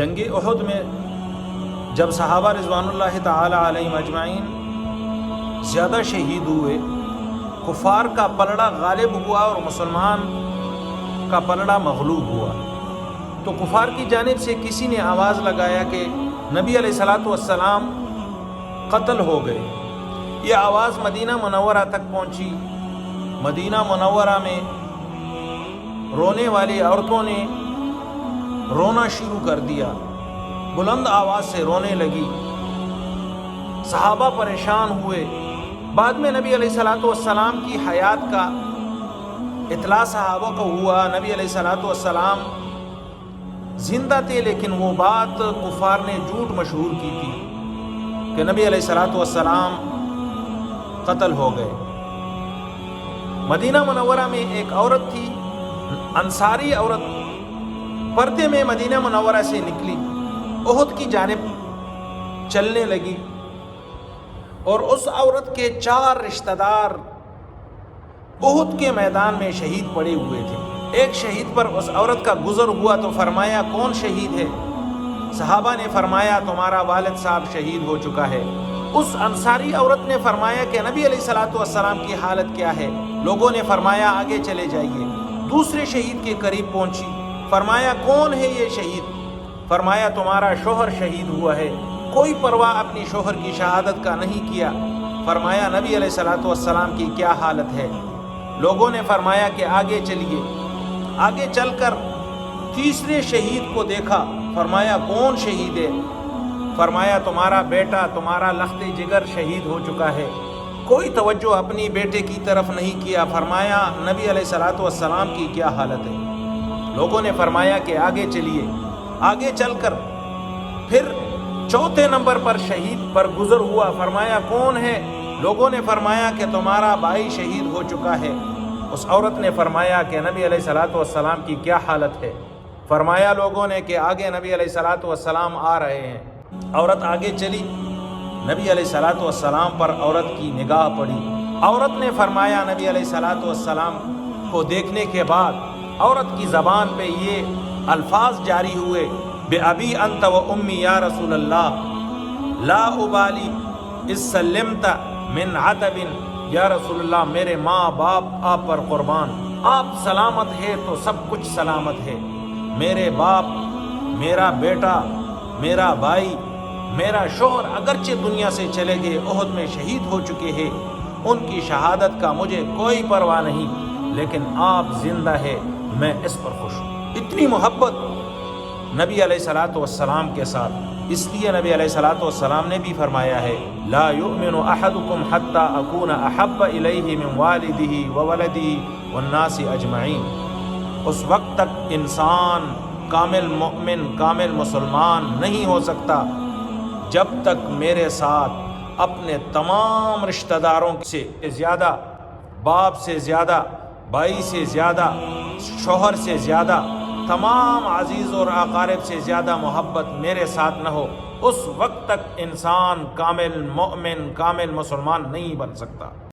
جنگ احد میں جب صحابہ رضوان اللہ تعالی علیہم اجمعین زیادہ شہید ہوئے، کفار کا پلڑا غالب ہوا اور مسلمان کا پلڑا مغلوب ہوا، تو کفار کی جانب سے کسی نے آواز لگایا کہ نبی علیہ الصلوۃ والسلام قتل ہو گئے۔ یہ آواز مدینہ منورہ تک پہنچی۔ مدینہ منورہ میں رونے والی عورتوں نے رونا شروع کر دیا، بلند آواز سے رونے لگی۔ صحابہ پریشان ہوئے۔ بعد میں نبی علیہ الصلوۃ والسلام کی حیات کا اطلاع صحابہ کو ہوا۔ نبی علیہ الصلوۃ والسلام زندہ تھے، لیکن وہ بات کفار نے جھوٹ مشہور کی تھی کہ نبی علیہ الصلوۃ والسلام قتل ہو گئے۔ مدینہ منورہ میں ایک عورت تھی، انصاری عورت، پردے میں مدینہ منورہ سے نکلی، احد کی جانب چلنے لگی، اور اس عورت کے 4 رشتہ دار احد کے میدان میں شہید پڑے ہوئے تھے۔ ایک شہید پر اس عورت کا گزر ہوا تو فرمایا کون شہید ہے؟ صحابہ نے فرمایا تمہارا والد صاحب شہید ہو چکا ہے۔ اس انصاری عورت نے فرمایا کہ نبی علیہ الصلوۃ والسلام کی حالت کیا ہے؟ لوگوں نے فرمایا آگے چلے جائیے۔ دوسرے شہید کے قریب پہنچی، فرمایا کون ہے یہ شہید؟ فرمایا تمہارا شوہر شہید ہوا ہے۔ کوئی پرواہ اپنی شوہر کی شہادت کا نہیں کیا۔ فرمایا نبی علیہ الصلوۃ والسلام کی کیا حالت ہے؟ لوگوں نے فرمایا کہ آگے چلیے۔ آگے چل کر تیسرے شہید کو دیکھا، فرمایا کون شہید ہے؟ فرمایا تمہارا بیٹا، تمہارا لخت جگر شہید ہو چکا ہے۔ کوئی توجہ اپنی بیٹے کی طرف نہیں کیا۔ فرمایا نبی علیہ الصلوۃ والسلام کی کیا حالت ہے؟ لوگوں نے فرمایا کہ آگے چلیے۔ آگے چل کر پھر چوتھے نمبر پر شہید پر گزر ہوا، فرمایا کون ہے؟ لوگوں نے فرمایا کہ تمہارا بھائی شہید ہو چکا ہے۔ اس عورت نے فرمایا کہ نبی علیہ الصلوۃ والسلام کی کیا حالت ہے؟ فرمایا لوگوں نے کہ آگے نبی علیہ الصلوۃ والسلام آ رہے ہیں۔ عورت آگے چلی، نبی علیہ الصلوۃ والسلام پر عورت کی نگاہ پڑی۔ عورت نے فرمایا نبی علیہ الصلوۃ والسلام کو دیکھنے کے بعد عورت کی زبان پہ یہ الفاظ جاری ہوئے، بِأَبِي أَنْتَ وَأُمِّي یا رسول اللہ، لا ابالی اذ سلمت من عتب، یا رسول اللہ میرے ماں باپ آپ پر قربان، آپ سلامت ہے تو سب کچھ سلامت ہے۔ میرے باپ، میرا بیٹا، میرا بھائی، میرا شوہر اگرچہ دنیا سے چلے گئے، احد میں شہید ہو چکے ہیں، ان کی شہادت کا مجھے کوئی پرواہ نہیں، لیکن آپ زندہ ہے، میں اس پر خوش ہوں۔ اتنی محبت نبی علیہ الصلوۃ والسلام کے ساتھ، اس لیے نبی علیہ الصلوۃ والسلام نے بھی فرمایا ہے لا یؤمن احدکم حتی اکون احب الیہ من والدہ وولدہ والناس اجمعین۔ اس وقت تک انسان کامل مؤمن، کامل مسلمان نہیں ہو سکتا جب تک میرے ساتھ اپنے تمام رشتہ داروں سے زیادہ، باپ سے زیادہ، بھائی سے زیادہ، شوہر سے زیادہ، تمام عزیز اور اقارب سے زیادہ محبت میرے ساتھ نہ ہو، اس وقت تک انسان کامل مومن، کامل مسلمان نہیں بن سکتا۔